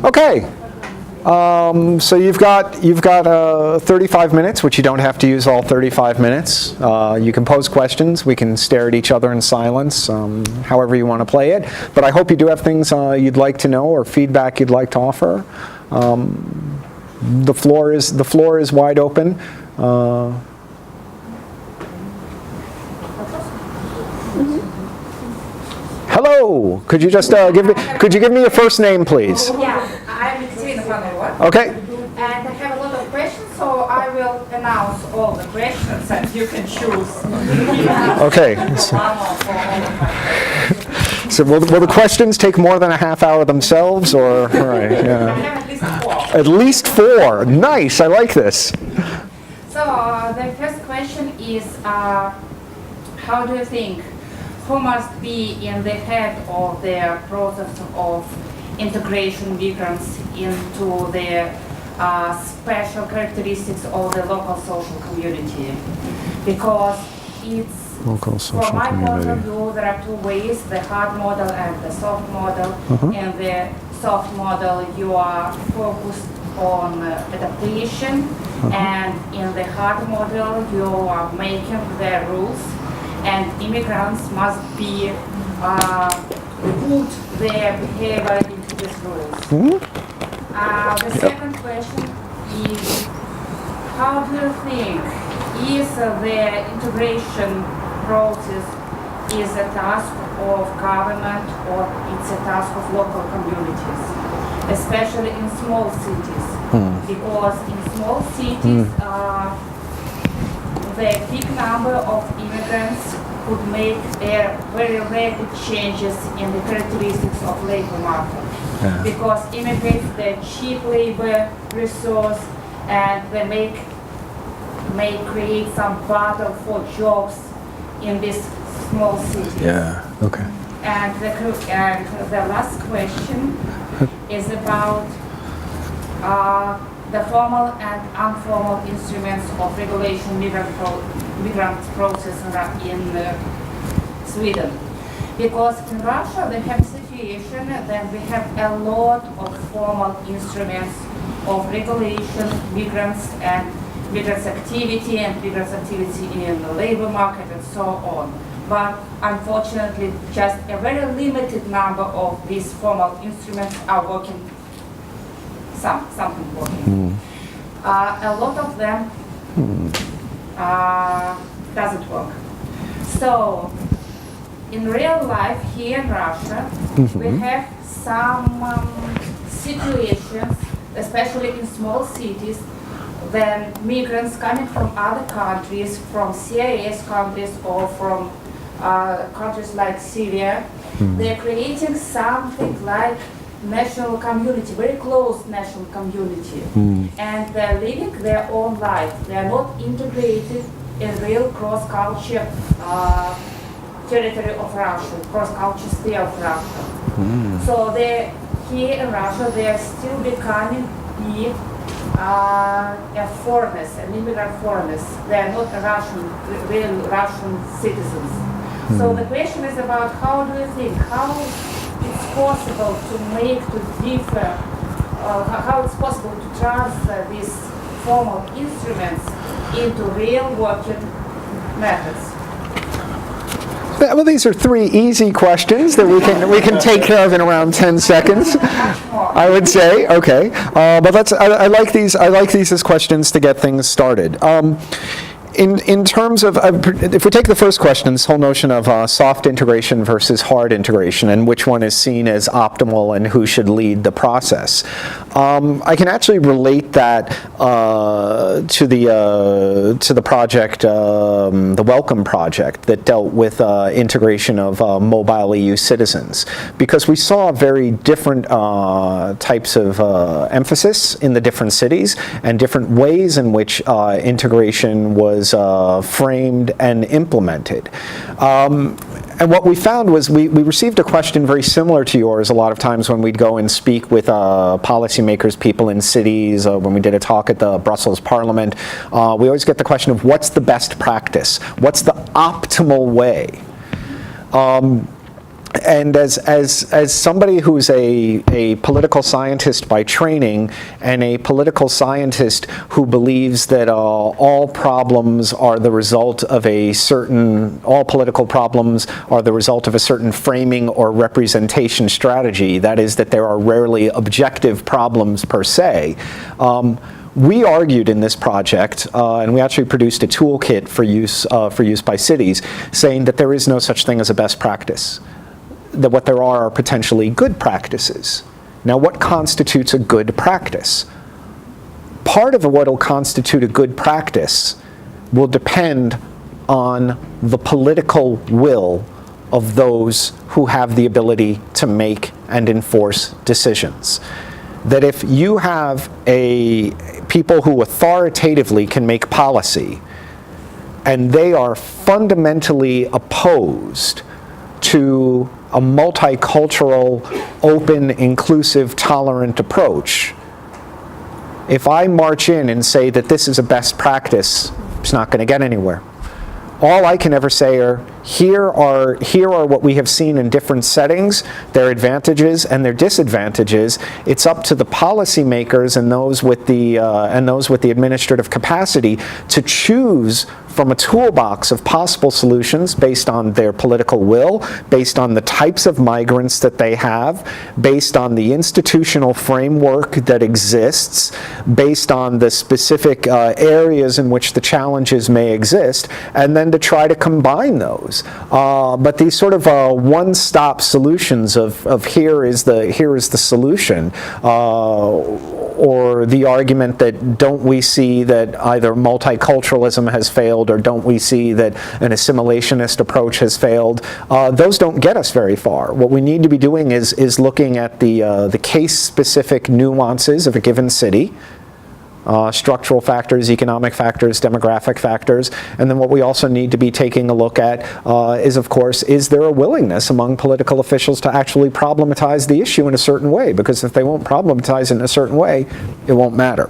Okay. So you've got 35 minutes, which you don't have to use all 35 minutes. You can pose questions. We can stare at each other in silence, however you want to play it. But I hope you do have things you'd like to know or feedback you'd like to offer. The floor is wide open. Hello. Could you just give me your first name, please? Yeah, I'm Okay. and I have a lot of questions, so I will announce all the questions and you can choose. Okay. So will the questions take more than a half hour themselves, or all right? Yeah. I have at least 4. At least 4. Nice. I like this. So the first question is, how do you think who must be in the head of the process of integration migrants into the special characteristics of the local social community? Because it's, from my point of view, there are 2 ways, the hard model and the soft model. In the soft model, you are focused on adaptation, and in the hard model, you are making the rules, and immigrants must be put their behavior into these rules. The second question is, how do you think is the integration process is a task of government or it's a task of local communities, especially in small cities? Because in small cities, the big number of immigrants could make very rapid changes in the characteristics of labor market. Because immigrants, they're cheap labor resource, and they may create some battle for jobs in these small cities. Yeah. Okay. And the last question is about the formal and informal instruments of regulation migrant process in Sweden. Because in Russia they have a situation that we have a lot of formal instruments of regulation, migrants and migrants' activity and migrants' activity in the labor market and so on. But unfortunately, just a very limited number of these formal instruments are working. Something working. A lot of them doesn't work. So, in real life here in Russia, we have some situations, especially in small cities, then migrants coming from other countries, from CIS countries or from countries like Syria, they're creating something like national community, very close national community, and they're living their own life. They are not integrated in real cross-culture territory of Russia, cross-culture sphere of Russia. So they here in Russia, they are still becoming foreigners, an immigrant foreigners. They are not real Russian citizens. So the question is about how do you think, how it's possible to make, to differ, how it's possible to transfer these formal instruments into real working methods? Well, these are 3 easy questions that we can take care of in around 10 seconds. I would say, okay. But I like these as questions to get things started. In terms of, if we take the first question, this whole notion of soft integration versus hard integration and which one is seen as optimal and who should lead the process, I can actually relate that to the project, the Welcome Project, that dealt with integration of mobile EU citizens, because we saw very different types of emphasis in the different cities and different ways in which integration was framed and implemented. And what we found was we received a question very similar to yours a lot of times when we'd go and speak with policymakers, people in cities, when we did a talk at the Brussels Parliament. We always get the question of what's the best practice? What's the optimal way? And as somebody who's a political scientist by training, and a political scientist who believes that all problems are the result of all political problems are the result of a certain framing or representation strategy, that is, that there are rarely objective problems per se, we argued in this project, and we actually produced a toolkit for use by cities, saying that there is no such thing as a best practice. That what there are potentially good practices. Now, what constitutes a good practice? Part of what will constitute a good practice will depend on the political will of those who have the ability to make and enforce decisions. That if you have people who authoritatively can make policy, and they are fundamentally opposed to a multicultural, open, inclusive, tolerant approach, if I march in and say that this is a best practice, it's not going to get anywhere. All I can ever say are, here are what we have seen in different settings, their advantages and their disadvantages. It's up to the policymakers and those with the administrative capacity to choose from a toolbox of possible solutions based on their political will, based on the types of migrants that they have, based on the institutional framework that exists, based on the specific areas in which the challenges may exist, and then to try to combine those. But these sort of one-stop solutions of here is the solution, or the argument that don't we see that either multiculturalism has failed, or don't we see that an assimilationist approach has failed, those don't get us very far. What we need to be doing is looking at the case-specific nuances of a given city, structural factors, economic factors, demographic factors, and then what we also need to be taking a look at is, of course, is there a willingness among political officials to actually problematize the issue in a certain way? Because if they won't problematize it in a certain way, it won't matter.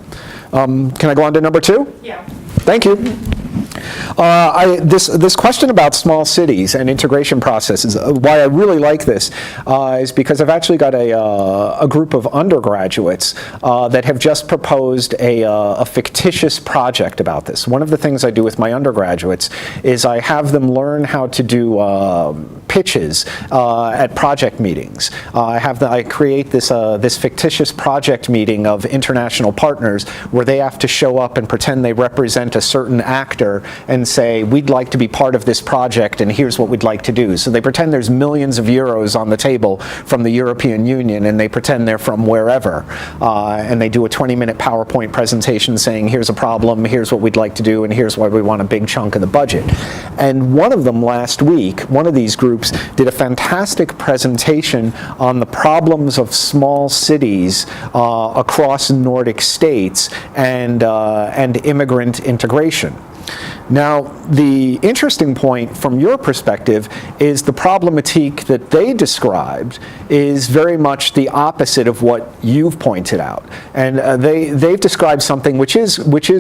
Can I go on to number 2? Yeah. Thank you. This question about small cities and integration processes, why I really like this is because I've actually got a group of undergraduates that have just proposed a fictitious project about this. One of the things I do with my undergraduates is I have them learn how to do pitches at project meetings. I create this fictitious project meeting of international partners where they have to show up and pretend they represent a certain actor and say, we'd like to be part of this project and here's what we'd like to do. So they pretend there's millions of euros on the table from the European Union, and they pretend they're from wherever. And they do a 20-minute PowerPoint presentation saying, here's a problem, here's what we'd like to do, and here's why we want a big chunk of the budget. And one of them last week, one of these groups, did a fantastic presentation on the problems of small cities across Nordic states and immigrant integration. Now, the interesting point from your perspective is the problematique that they described is very much the opposite of what you've pointed out. And they've described something which is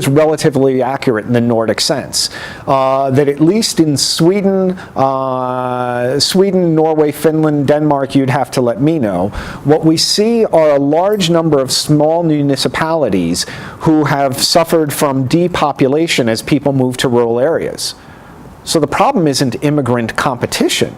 relatively accurate in the Nordic sense. That at least in Sweden, Norway, Finland, Denmark, you'd have to let me know, what we see are a large number of small municipalities who have suffered from depopulation as people move to rural areas. So the problem isn't immigrant competition.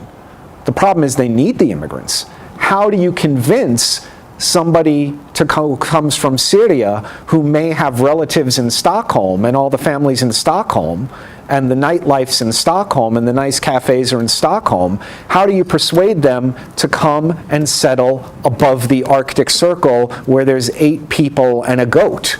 The problem is they need the immigrants. How do you convince somebody who comes from Syria who may have relatives in Stockholm and all the families in Stockholm and the nightlife's in Stockholm and the nice cafes are in Stockholm, how do you persuade them to come and settle above the Arctic Circle where there's 8 people and a goat?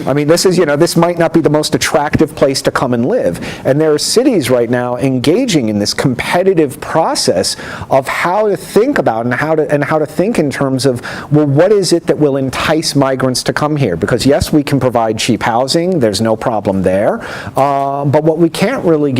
I mean, this might not be the most attractive place to come and live. And there are cities right now engaging in this competitive process of how to think about and how to think in terms of, well, what is it that will entice migrants to come here? Because yes, we can provide cheap housing, there's no problem there. But what we can't really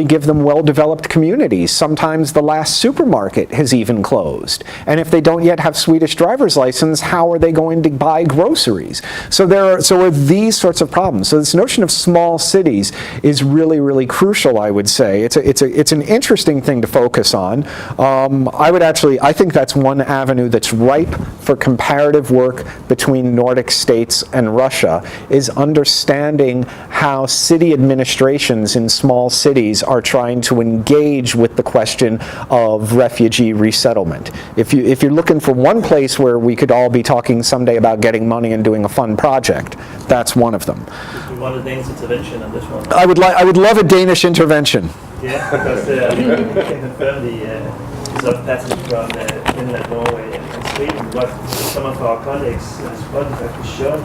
give them well-developed communities. Sometimes the last supermarket has even closed. And if they don't yet have Swedish driver's license, how are they going to buy groceries? So there are these sorts of problems. So this notion of small cities is really, really crucial, I would say. It's an interesting thing to focus on. I think that's one avenue that's ripe for comparative work between Nordic states and Russia, is understanding how city administrations in small cities are trying to engage with the question of refugee resettlement. If you're looking for one place where we could all be talking someday about getting money and doing a fun project, that's one of them. Do you want a Danish intervention on this one? I would love a Danish intervention. Yeah, because we can confirm the sort of pattern from Finland, Norway, and Sweden. What some of our colleagues have actually shown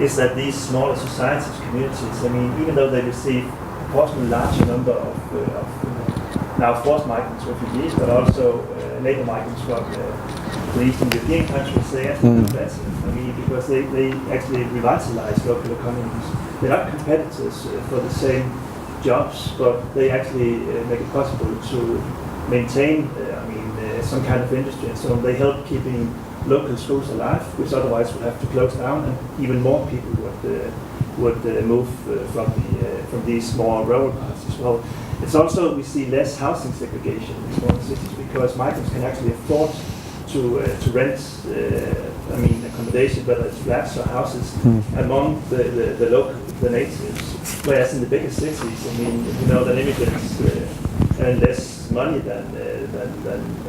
is that these smaller societies, communities, I mean, even though they receive a proportionally larger number of now forced migrants, refugees, but also labour migrants from the Eastern European countries, they actually do better. I mean, because they actually revitalize local economies. They're not competitors for the same jobs, but they actually make it possible to maintain, some kind of industry, and so they help keeping local schools alive, which otherwise would have to close down, and even more people would move from these small rural parts as well. It's also, we see less housing segregation in small cities because migrants can actually afford to rent accommodation, whether it's flats or houses, among the local, the natives. Whereas in the bigger cities, the immigrants earn less money than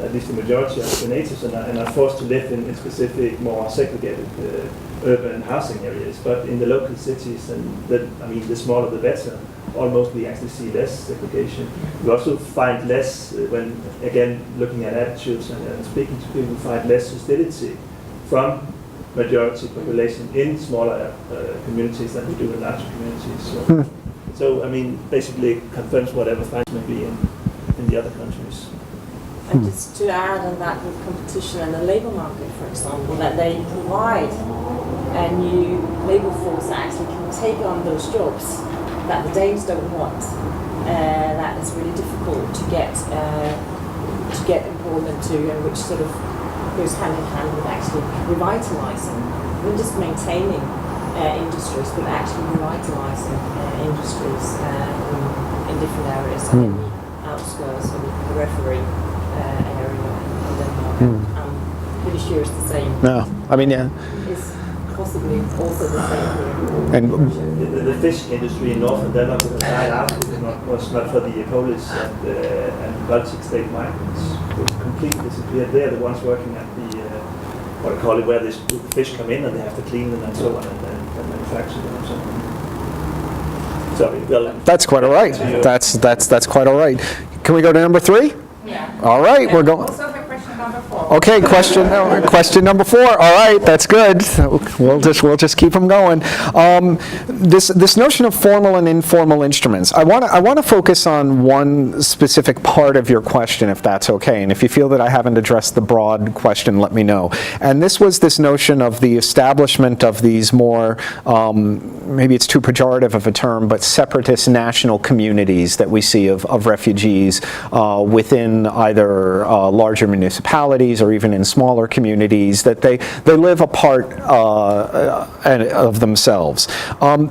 at least the majority of the natives, and are forced to live in specific, more segregated urban housing areas. But in the local cities, the smaller the better, almost we actually see less segregation. We also find less, when again looking at attitudes and speaking to people, we find less hostility from majority population in smaller communities than we do in larger communities. So basically confirms whatever findings may be in the other countries. And just to add on that with competition and the labour market, for example, that they provide a new labour force that actually can take on those jobs that the Danes don't want. That is really difficult to get employment to, and which sort of goes hand in hand with actually revitalising, not just maintaining industries, but actually revitalising industries in different areas, in the outskirts and the periphery area in Denmark. I'm pretty sure it's the same. No, yeah. It's possibly also the same here. And the fish industry in northern Denmark was not for the Polish and Baltic state migrants, which completely disappeared. They're the ones working at the where the fish come in and they have to clean them and so on and manufacture them and so on. Sorry, well, that's quite all right. That's quite all right. Can we go to number 3? Yeah. All right, we're going. Also the question number 4. Okay, question number 4. All right, that's good. We'll just keep them going. This notion of formal and informal instruments. I want to focus on one specific part of your question, if that's okay. And if you feel that I haven't addressed the broad question, let me know. And this was this notion of the establishment of these more, maybe it's too pejorative of a term, but separatist national communities that we see of refugees within either larger municipalities or even in smaller communities, that they live apart of themselves.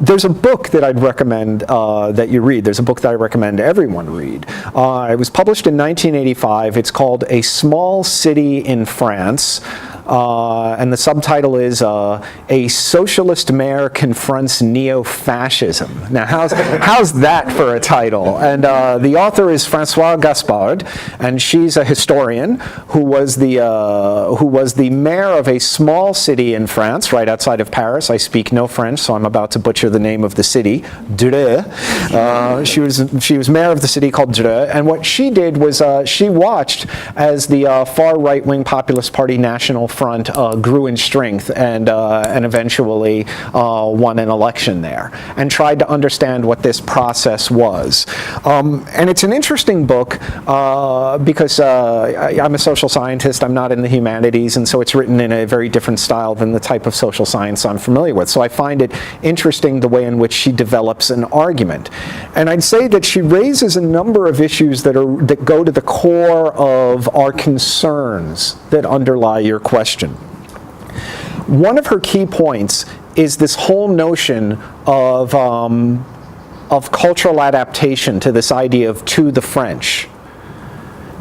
There's a book that I'd recommend that you read. There's a book that I recommend everyone read. It was published in 1985. It's called A Small City in France. And the subtitle is A Socialist Mayor Confronts Neo-Fascism. Now, how's that for a title? And the author is Françoise Gaspard, and she's a historian who was the mayor of a small city in France, right outside of Paris. I speak no French, so I'm about to butcher the name of the city, Dreux. She was mayor of the city called Dreux, and what she did was she watched as the far right-wing Populist Party National front grew in strength and eventually won an election there, and tried to understand what this process was. And it's an interesting book because I'm a social scientist, I'm not in the humanities, and so it's written in a very different style than the type of social science I'm familiar with. So I find it interesting the way in which she develops an argument. And I'd say that she raises a number of issues that go to the core of our concerns that underlie your question. One of her key points is this whole notion of cultural adaptation to this idea of to the French.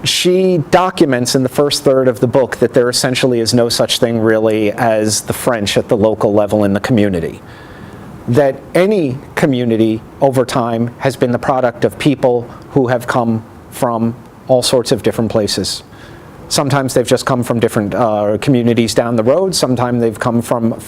She documents in the first third of the book that there essentially is no such thing really as the French at the local level in the community. That any community over time has been the product of people who have come from all sorts of different places. Sometimes they've just come from different communities down the road. Sometimes they've come from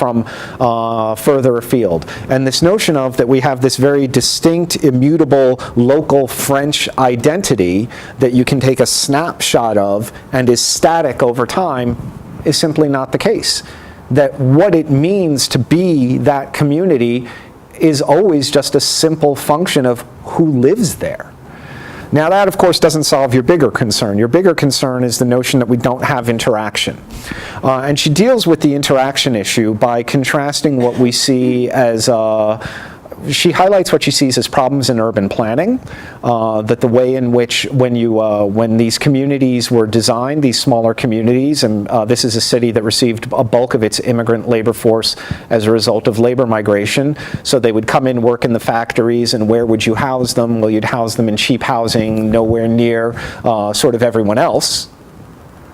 further afield. And this notion of that we have this very distinct, immutable, local French identity that you can take a snapshot of and is static over time is simply not the case. That what it means to be that community is always just a simple function of who lives there. Now that, of course, doesn't solve your bigger concern. Your bigger concern is the notion that we don't have interaction. And she deals with the interaction issue by contrasting what we see as she highlights what she sees as problems in urban planning, that the way in which when these communities were designed, these smaller communities, and this is a city that received a bulk of its immigrant labor force as a result of labor migration, so they would come in, work in the factories, and where would you house them? Well, you'd house them in cheap housing, nowhere near sort of everyone else.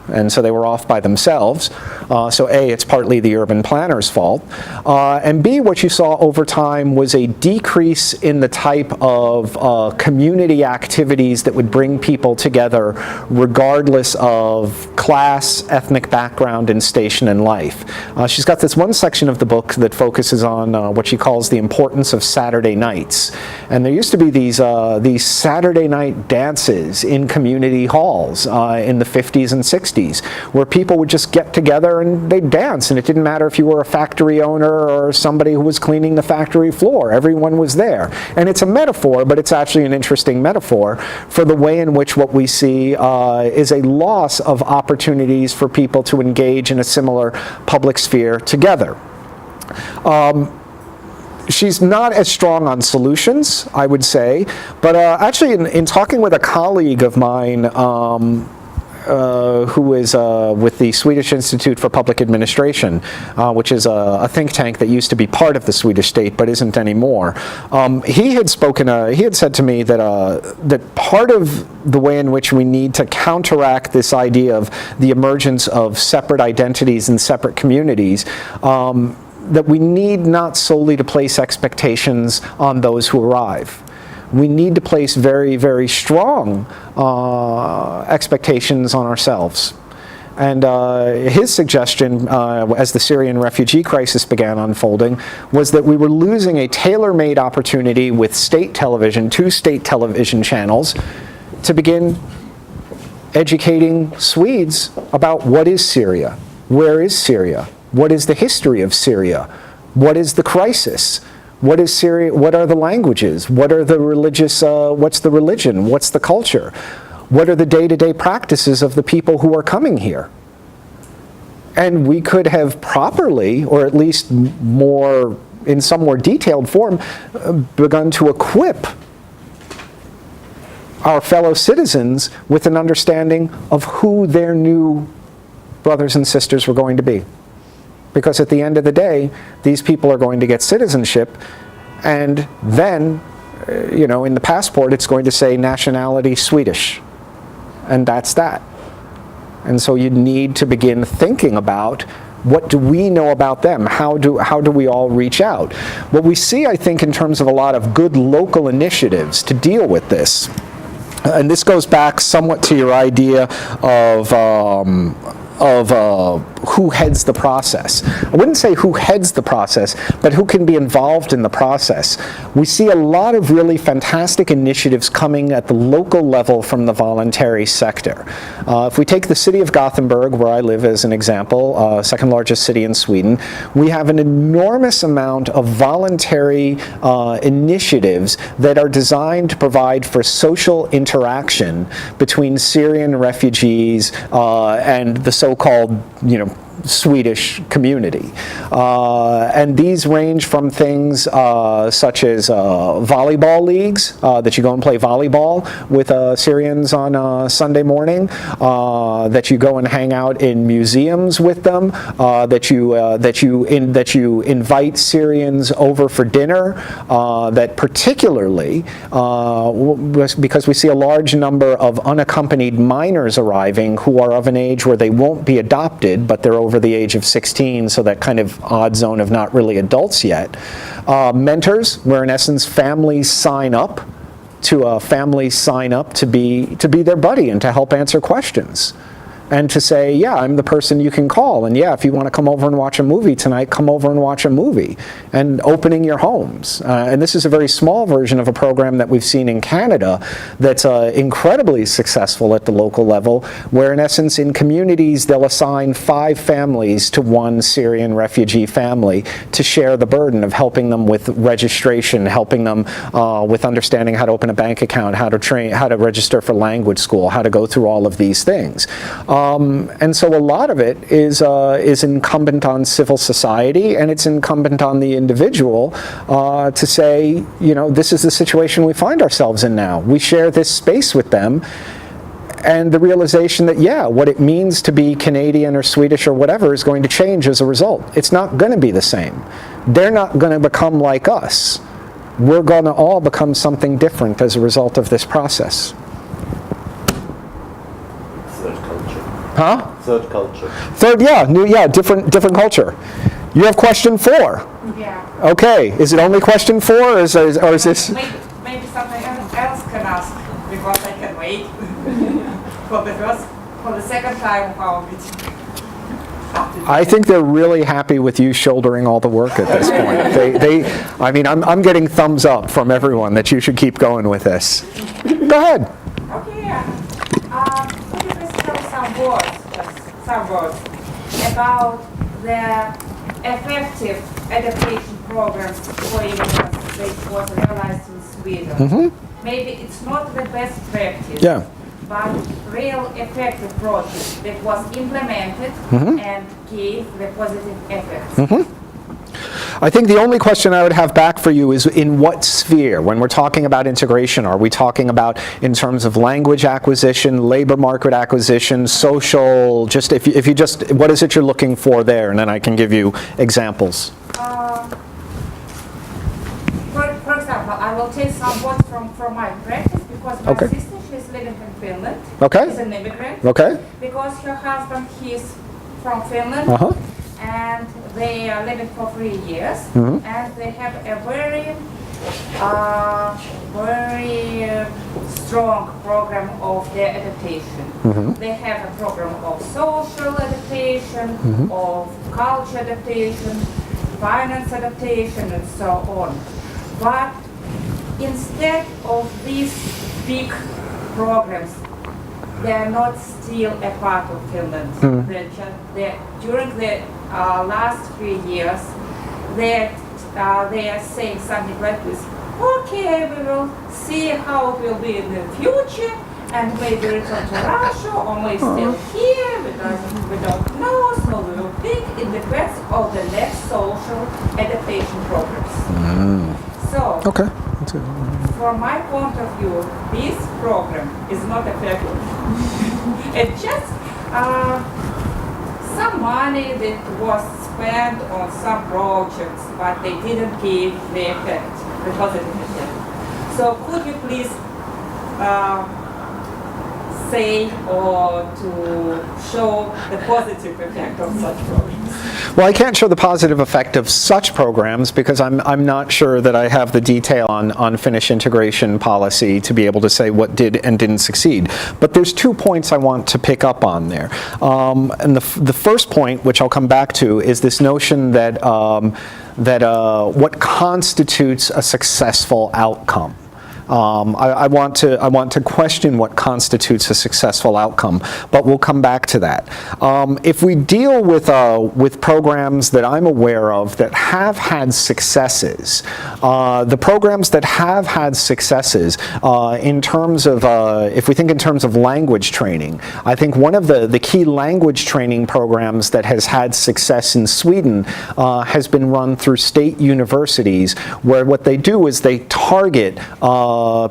And so they were off by themselves. So A, it's partly the urban planner's fault. And B, what you saw over time was a decrease in the type of community activities that would bring people together regardless of class, ethnic background, and station in life. She's got this one section of the book that focuses on what she calls the importance of Saturday nights. And there used to be these Saturday night dances in community halls in the 50s and 60s. Where people would just get together and they'd dance, and it didn't matter if you were a factory owner or somebody who was cleaning the factory floor. Everyone was there. And it's a metaphor, but it's actually an interesting metaphor for the way in which what we see is a loss of opportunities for people to engage in a similar public sphere together. She's not as strong on solutions, I would say, but actually in talking with a colleague of mine who is with the Swedish Institute for Public Administration, which is a think tank that used to be part of the Swedish state but isn't anymore. He had said to me that part of the way in which we need to counteract this idea of the emergence of separate identities and separate communities, that we need not solely to place expectations on those who arrive. We need to place very, very strong expectations on ourselves. And his suggestion, as the Syrian refugee crisis began unfolding, was that we were losing a tailor-made opportunity with state television, 2 state television channels, to begin educating Swedes about what is Syria, where is Syria, what is the history of Syria, what is the crisis, what is Syria? What are the languages? What are the religious? What's the religion? What's the culture? What are the day-to-day practices of the people who are coming here? And we could have properly, or at least more in some more detailed form, begun to equip our fellow citizens with an understanding of who their new brothers and sisters were going to be. Because at the end of the day, these people are going to get citizenship, and then, in the passport, it's going to say nationality Swedish, and that's that. And so you need to begin thinking about what do we know about them? How do we all reach out? What we see, I think, in terms of a lot of good local initiatives to deal with this, and this goes back somewhat to your idea of who heads the process. I wouldn't say who heads the process, but who can be involved in the process. We see a lot of really fantastic initiatives coming at the local level from the voluntary sector. If we take the city of Gothenburg, where I live as an example, second largest city in Sweden, we have an enormous amount of voluntary initiatives that are designed to provide for social interaction between Syrian refugees and the so-called, Swedish community. And these range from things such as volleyball leagues, that you go and play volleyball with Syrians on a Sunday morning, that you go and hang out in museums with them, that you invite Syrians over for dinner, that particularly, because we see a large number of unaccompanied minors arriving who are of an age where they won't be adopted, but they're over the age of 16, so that kind of odd zone of not really adults yet. Mentors, where in essence families sign up to be their buddy and to help answer questions. And to say, yeah, I'm the person you can call, and yeah, if you want to come over and watch a movie tonight, come over and watch a movie, and opening your homes. And this is a very small version of a program that we've seen in Canada that's incredibly successful at the local level, where in essence in communities they'll assign 5 families to one Syrian refugee family to share the burden of helping them with registration, helping them with understanding how to open a bank account, how to register for language school, how to go through all of these things. And so a lot of it is incumbent on civil society, and it's incumbent on the individual to say, this is the situation we find ourselves in now. We share this space with them, and the realization that, yeah, what it means to be Canadian or Swedish or whatever is going to change as a result. It's not going to be the same. They're not going to become like us. We're going to all become something different as a result of this process. Huh? Third culture. Different culture. You have question 4. Yeah. Okay, is it only question 4, or is this? Maybe something else can ask, because I can wait for the second time of our meeting. I think they're really happy with you shouldering all the work at this point. I'm getting thumbs up from everyone that you should keep going with this. Go ahead. Okay. Could you please tell some words about the effective adaptation programs for immigrants that was realized in Sweden? Mm-hmm. Maybe it's not the best practice, but real effective project that was implemented and gave the positive effects. Mm-hmm. I think the only question I would have back for you is in what sphere? When we're talking about integration, are we talking about in terms of language acquisition, labor market acquisition, social, just if you just, what is it you're looking for there? And then I can give you examples. For example, I will take some words from my practice, because my sister, she's living in Finland. Okay. She's an immigrant. Okay. Because her husband, he's from Finland. And they are living for 3 years, and they have a very strong program of their adaptation. They have a program of social adaptation, of culture adaptation, finance adaptation, and so on. But instead of these big programs, they are not still a part of Finland. During the last 3 years, they are saying something like this: okay, we will see how it will be in the future, and maybe return to Russia, or maybe still here, because we don't know, so we will think it depends on the next social adaptation programs. So, from my point of view, this program is not effective. It's just some money that was spent on some projects, but they didn't give the effect, the positive effect. So could you please say or to show the positive effect of such programs? Well, I can't show the positive effect of such programs because I'm not sure that I have the detail on Finnish integration policy to be able to say what did and didn't succeed. But there's 2 points I want to pick up on there. And the first point, which I'll come back to, is this notion that, what constitutes a successful outcome. I want to question what constitutes a successful outcome, but we'll come back to that. If we deal with programs that I'm aware of that have had successes, the programs that have had successes in terms of, if we think in terms of language training, I think one of the key language training programs that has had success in Sweden has been run through state universities, where what they do is they target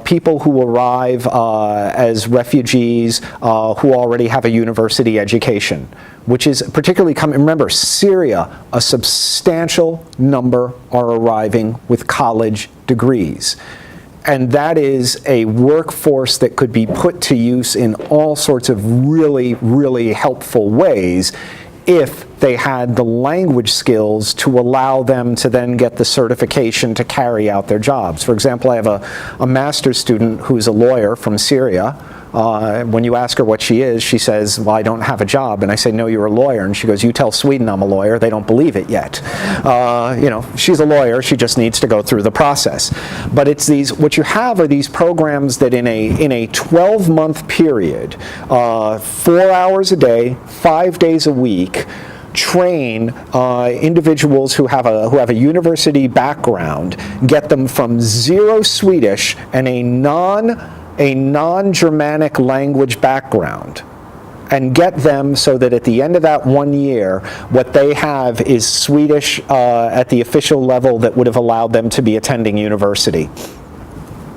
people who arrive as refugees who already have a university education, which is particularly coming. Remember, Syria, a substantial number are arriving with college degrees. And that is a workforce that could be put to use in all sorts of really, really helpful ways if they had the language skills to allow them to then get the certification to carry out their jobs. For example, I have a master's student who's a lawyer from Syria. When you ask her what she is, she says, well, I don't have a job. And I say, no, you're a lawyer. And she goes, you tell Sweden I'm a lawyer. They don't believe it yet. You know, she's a lawyer. She just needs to go through the process. But it's these, what you have are these programs that in a 12-month period, 4 hours a day, 5 days a week, train individuals who have a university background, get them from zero Swedish and a non-Germanic language background, and get them so that at the end of that 1 year, what they have is Swedish at the official level that would have allowed them to be attending university.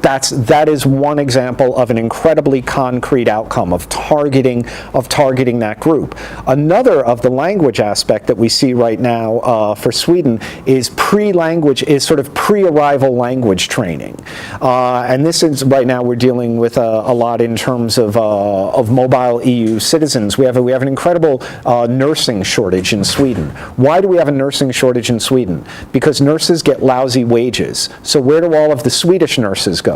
That is one example of an incredibly concrete outcome of targeting that group. Another of the language aspect that we see right now for Sweden is sort of pre-arrival language training, and this is right now we're dealing with a lot in terms of mobile EU citizens. We have an incredible nursing shortage in Sweden. Why do we have a nursing shortage in Sweden? Because nurses get lousy wages. So where do all of the Swedish nurses go?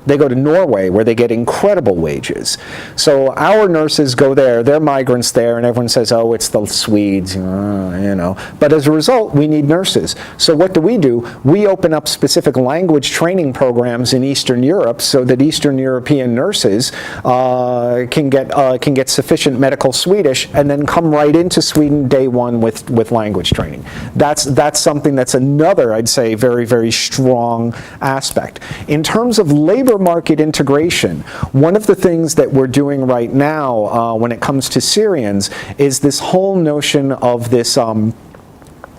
They go to Norway, where they get incredible wages. So our nurses go there, they're migrants there, and everyone says, oh, it's the Swedes, you know. But as a result, we need nurses. So what do? We open up specific language training programs in Eastern Europe so that Eastern European nurses can get sufficient medical Swedish and then come right into Sweden day one with language training. That's something that's another, I'd say, very, very strong aspect. In terms of labor market integration, one of the things that we're doing right now when it comes to Syrians is this whole notion of this I'm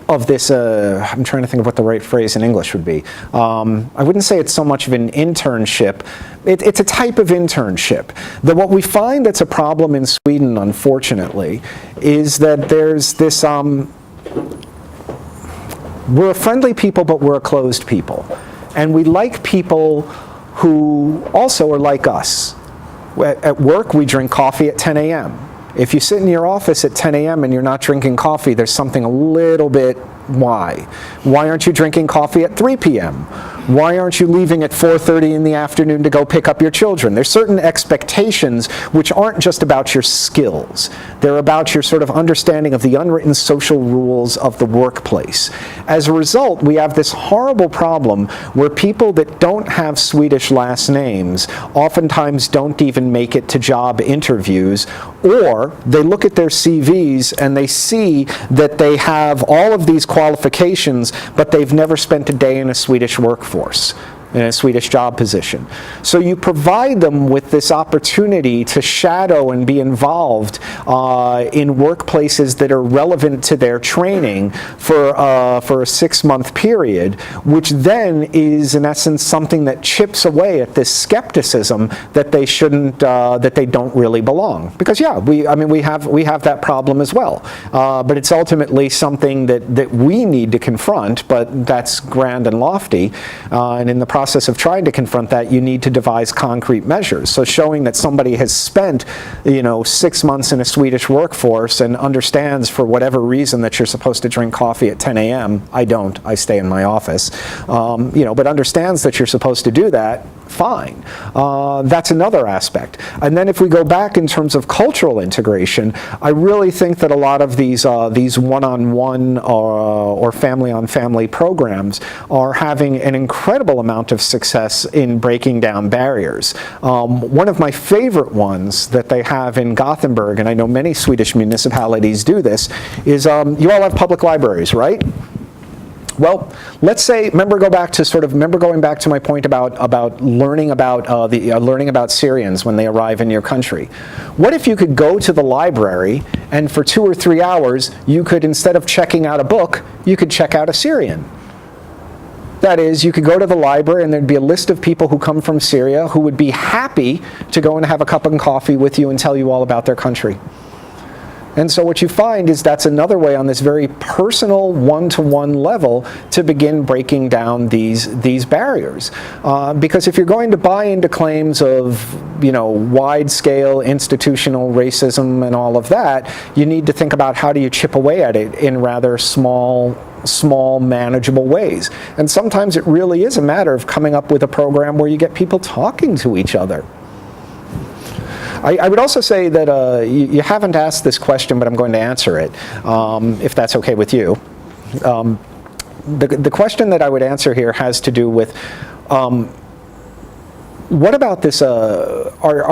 trying to think of what the right phrase in English would be. I wouldn't say it's so much of an internship. It's a type of internship. What we find that's a problem in Sweden, unfortunately, is that there's this, we're a friendly people, but we're a closed people. And we like people who also are like us. At work, we drink coffee at 10 a.m. If you sit in your office at 10 a.m. and you're not drinking coffee, there's something a little bit why? Why aren't you drinking coffee at 3 p.m.? Why aren't you leaving at 4:30 in the afternoon to go pick up your children? There's certain expectations which aren't just about your skills. They're about your sort of understanding of the unwritten social rules of the workplace. As a result, we have this horrible problem where people that don't have Swedish last names oftentimes don't even make it to job interviews, or they look at their CVs and they see that they have all of these qualifications, but they've never spent a day in a Swedish workforce, in a Swedish job position. So you provide them with this opportunity to shadow and be involved in workplaces that are relevant to their training for a 6-month period, which then is in essence something that chips away at this skepticism that they shouldn't, that they don't really belong. Because yeah, we have that problem as well. But it's ultimately something that we need to confront, but that's grand and lofty, and in the process process of trying to confront that, you need to devise concrete measures. So showing that somebody has spent, 6 months in a Swedish workforce and understands for whatever reason that you're supposed to drink coffee at 10 a.m. I don't. I stay in my office. But understands that you're supposed to do that, fine. That's another aspect. And then if we go back in terms of cultural integration, I really think that a lot of these one-on-one or family-on-family programs are having an incredible amount of success in breaking down barriers. One of my favorite ones that they have in Gothenburg, and I know many Swedish municipalities do this, is you all have public libraries, right? Well, let's say, remember going back to my point about learning about Syrians when they arrive in your country. What if you could go to the library and for 2 or 3 hours you could, instead of checking out a book, you could check out a Syrian? That is, you could go to the library and there'd be a list of people who come from Syria who would be happy to go and have a cup of coffee with you and tell you all about their country. And so what you find is that's another way on this very personal one-to-one level to begin breaking down these barriers. Because if you're going to buy into claims of wide-scale institutional racism and all of that, you need to think about how do you chip away at it in rather small manageable ways. And sometimes it really is a matter of coming up with a program where you get people talking to each other. I would also say that you haven't asked this question, but I'm going to answer it, if that's okay with you. The question that I would answer here has to do with, what about this, do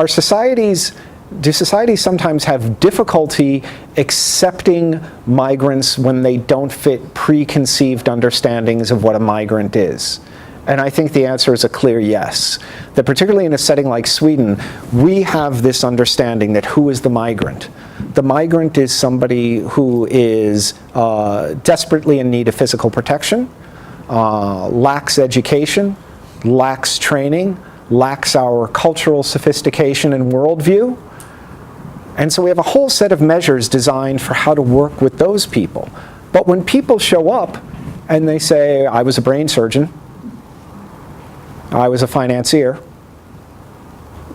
societies sometimes have difficulty accepting migrants when they don't fit preconceived understandings of what a migrant is? And I think the answer is a clear yes. That particularly in a setting like Sweden, we have this understanding that who is the migrant? The migrant is somebody who is desperately in need of physical protection, lacks education, lacks training, lacks our cultural sophistication and worldview. And so we have a whole set of measures designed for how to work with those people. But when people show up and they say, I was a brain surgeon, I was a financier,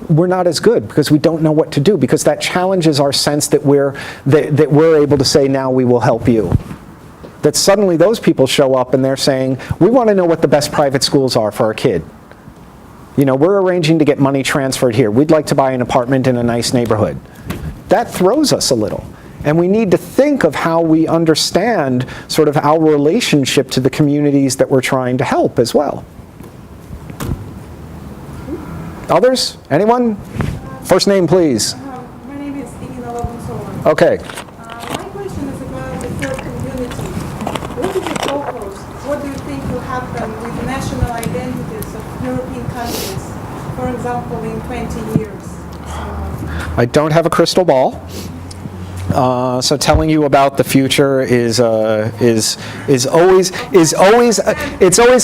we're not as good because we don't know what to do, because that challenges our sense that we're able to say, now we will help you. That suddenly those people show up and they're saying, we want to know what the best private schools are for our kid. We're arranging to get money transferred here. We'd like to buy an apartment in a nice neighborhood. That throws us a little. And we need to think of how we understand sort of our relationship to the communities that we're trying to help as well. Others? Anyone? First name, please. My name is Irina Loguntsova. Okay. My question is about the third community. What is the focus? What do you think will happen with the national identities of European countries, for example, in 20 years? I don't have a crystal ball. So telling you about the future is always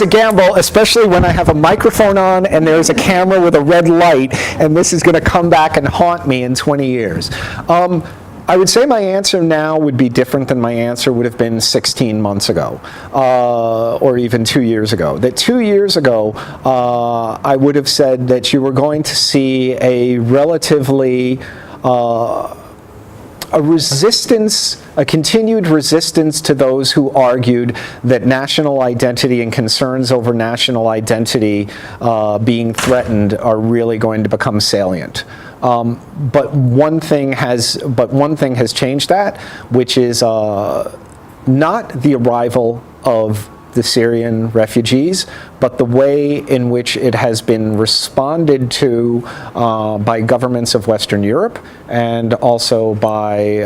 a gamble, especially when I have a microphone on and there's a camera with a red light, and this is going to come back and haunt me in 20 years. I would say my answer now would be different than my answer would have been 16 months ago, or even 2 years ago. That 2 years ago, I would have said that you were going to see a relatively a continued resistance to those who argued that national identity and concerns over national identity being threatened are really going to become salient. But one thing has changed that, which is not the arrival of the Syrian refugees, but the way in which it has been responded to by governments of Western Europe and also by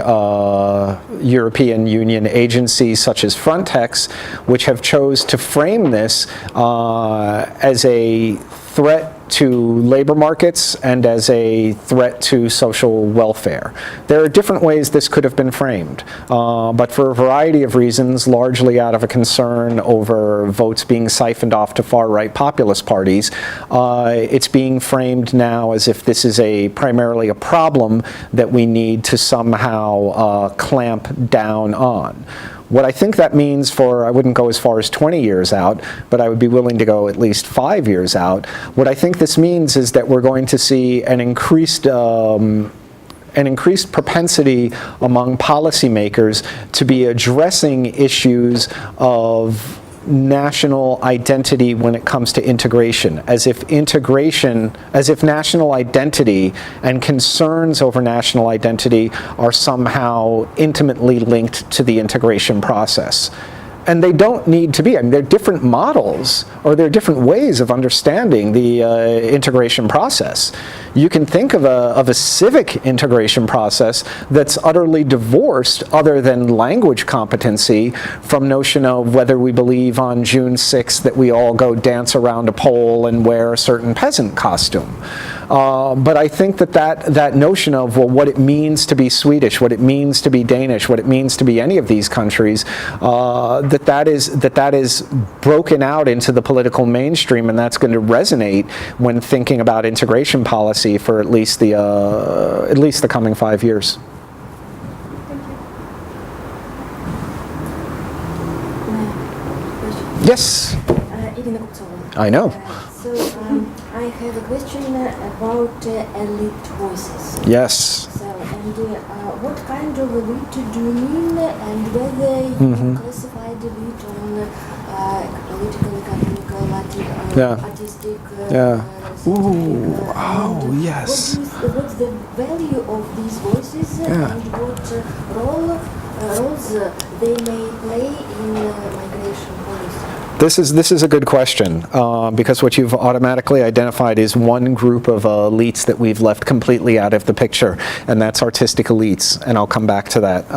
European Union agencies such as Frontex, which have chose to frame this as a threat to labor markets and as a threat to social welfare. There are different ways this could have been framed, but for a variety of reasons, largely out of a concern over votes being siphoned off to far-right populist parties, it's being framed now as if this is primarily a problem that we need to somehow clamp down on. What I think that means for, I wouldn't go as far as 20 years out, but I would be willing to go at least 5 years out. What I think this means is that we're going to see an increased propensity among policymakers to be addressing issues of national identity when it comes to integration, as if national identity and concerns over national identity are somehow intimately linked to the integration process. And they don't need to be. I mean, there are different models, or there are different ways of understanding the integration process. You can think of a civic integration process that's utterly divorced, other than language competency, from notion of whether we believe on June 6th that we all go dance around a pole and wear a certain peasant costume. But I think that notion of, well, what it means to be Swedish, what it means to be Danish, what it means to be any of these countries, that is broken out into the political mainstream, and that's going to resonate when thinking about integration policy for at least the coming 5 years. Yes. I know. So I have a question about elite voices. Yes. So, and what kind of elite do you mean, and whether you classify the elite on political, economical, artistic, Yes. What's the value of these voices, and what roles they may play in migration policy? This is a good question, because what you've automatically identified is one group of elites that we've left completely out of the picture, and that's artistic elites, and I'll come back to that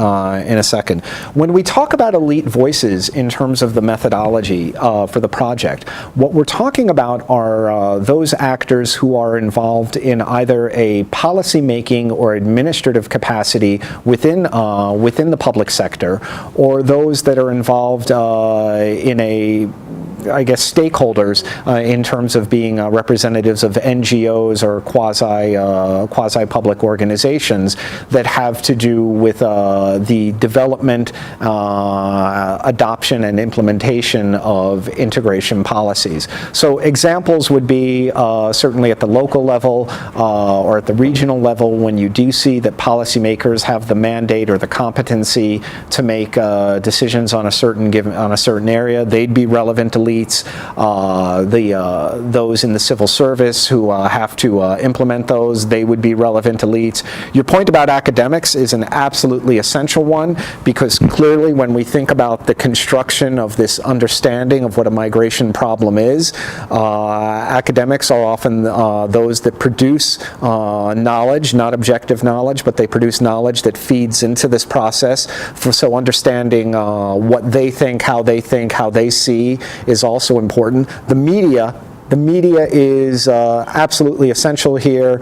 in a second. When we talk about elite voices in terms of the methodology for the project, what we're talking about are those actors who are involved in either a policy-making or administrative capacity within the public sector, or those that are involved in stakeholders in terms of being representatives of NGOs or quasi-public organizations that have to do with the development, adoption, and implementation of integration policies. So examples would be certainly at the local level or at the regional level, when you do see that policymakers have the mandate or the competency to make decisions on a certain area, they'd be relevant elites. Those in the civil service who have to implement those, they would be relevant elites. Your point about academics is an absolutely essential one, because clearly when we think about the construction of this understanding of what a migration problem is, academics are often those that produce knowledge, not objective knowledge, but they produce knowledge that feeds into this process. So understanding what they think, how they see is also important. The media is absolutely essential here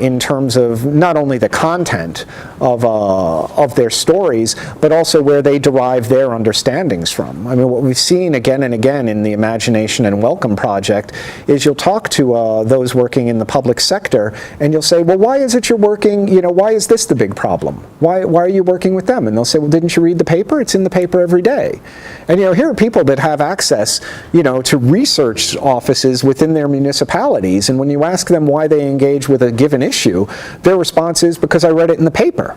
in terms of not only the content of their stories, but also where they derive their understandings from. I mean, what we've seen again and again in the Imagination and Welcome project is you'll talk to those working in the public sector, and you'll say, well, why is it you're working, why is this the big problem? Why are you working with them? And they'll say, well, didn't you read the paper? It's in the paper every day. And here are people that have access, to research offices within their municipalities, and when you ask them why they engage with a given issue, their response is, because I read it in the paper.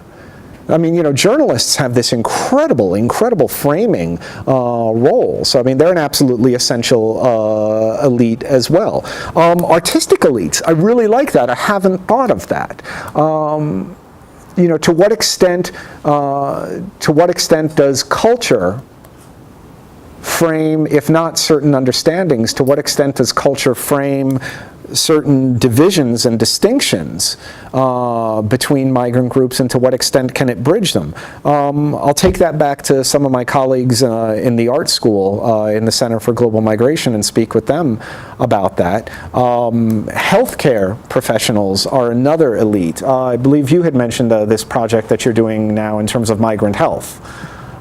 I mean, journalists have this incredible framing role. So, I mean, they're an absolutely essential elite as well. Artistic elites, I really like that. I haven't thought of that. To what extent does culture frame, if not certain understandings, to what extent does culture frame certain divisions and distinctions between migrant groups, and to what extent can it bridge them? I'll take that back to some of my colleagues in the art school in the Center for Global Migration and speak with them about that. Healthcare professionals are another elite. I believe you had mentioned this project that you're doing now in terms of migrant health.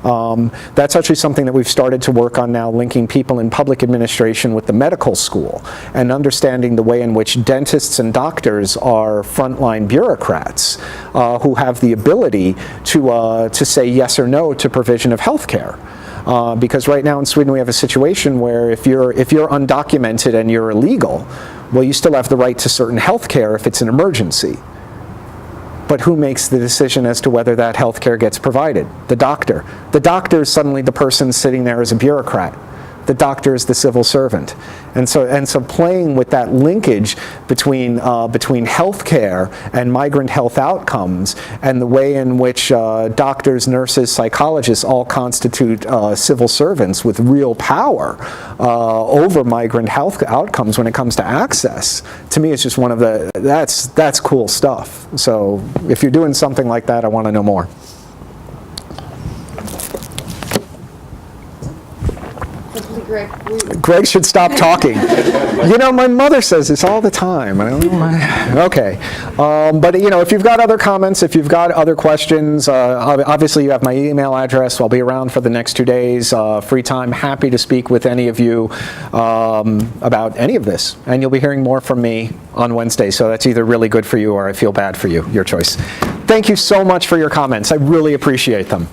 That's actually something that we've started to work on now, linking people in public administration with the medical school and understanding the way in which dentists and doctors are frontline bureaucrats who have the ability to say yes or no to provision of health care. Because right now in Sweden we have a situation where if you're undocumented and you're illegal, well, you still have the right to certain health care if it's an emergency. But who makes the decision as to whether that health care gets provided? The doctor. The doctor is suddenly the person sitting there as a bureaucrat. The doctor is the civil servant. And so playing with that linkage between healthcare and migrant health outcomes and the way in which doctors, nurses, psychologists all constitute civil servants with real power over migrant health outcomes when it comes to access, to me is just one of the, that's cool stuff. So if you're doing something like that, I want to know more. Greg should stop talking. You know, my mother says this all the time. I don't know why. Okay. But, you know, if you've got other comments, if you've got other questions, obviously you have my email address. I'll be around for the next 2 days. Free time, happy to speak with any of you about any of this. And you'll be hearing more from me on Wednesday. So that's either really good for you or I feel bad for you. Your choice. Thank you so much for your comments. I really appreciate them.